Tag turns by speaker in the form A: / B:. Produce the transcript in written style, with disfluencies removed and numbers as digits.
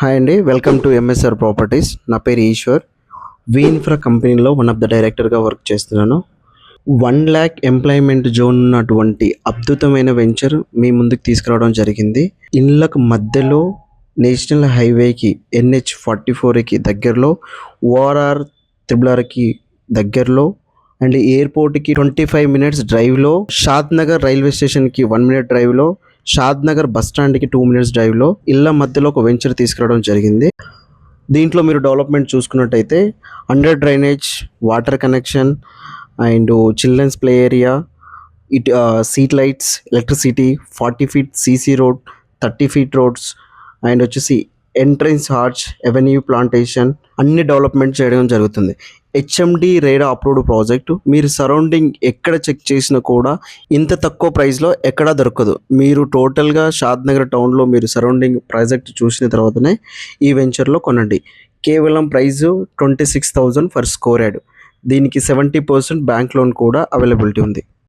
A: Hi అండి, welcome to MSR properties. నా పేరు ఈశ్వర్. వీఇన్ఫ్రా కంపెనీలో వన్ ఆఫ్ ద డైరెక్టర్గా వర్క్ చేస్తున్నాను. 1 lakh ఎంప్లాయ్మెంట్ జోన్ ఉన్నటువంటి అద్భుతమైన వెంచర్ మీ ముందుకు తీసుకురావడం జరిగింది. ఇళ్ళకు మధ్యలో నేషనల్ హైవేకి NH44కి దగ్గరలో, ORR RRRకి దగ్గరలో అండ్ ఎయిర్పోర్ట్కి 25 minutes డ్రైవ్లో, షాద్ నగర్ రైల్వే స్టేషన్కి 1 minute డ్రైవ్లో, షాద్ నగర్ బస్ స్టాండ్కి 2 minutes డ్రైవ్లో ఇళ్ళ మధ్యలో ఒక వెంచర్ తీసుకురావడం జరిగింది. దీంట్లో మీరు డెవలప్మెంట్ చూసుకున్నట్టయితే under drainage, water connection and children's play area, street lights, electricity, 40 feet CC road, 30 feet roads and వచ్చేసి ఎంట్రన్స్ ఆర్చ్, ఎవెన్యూ ప్లాంటేషన్ అన్ని డెవలప్మెంట్ చేయడం జరుగుతుంది. HMD రేడా అప్రూవ్డ్ ప్రాజెక్టు. మీరు సరౌండింగ్ ఎక్కడ చెక్ చేసినా కూడా ఇంత తక్కువ ప్రైస్లో ఎక్కడా దొరకదు. మీరు టోటల్గా షాద్ నగర్ టౌన్లో మీరు సరౌండింగ్ ప్రాజెక్ట్ చూసిన తర్వాతనే ఈ వెంచర్లో కొనండి. కేవలం ప్రైజు 26,000 per square yard. దీనికి 70% బ్యాంక్ లోన్ కూడా అవైలబిలిటీ ఉంది.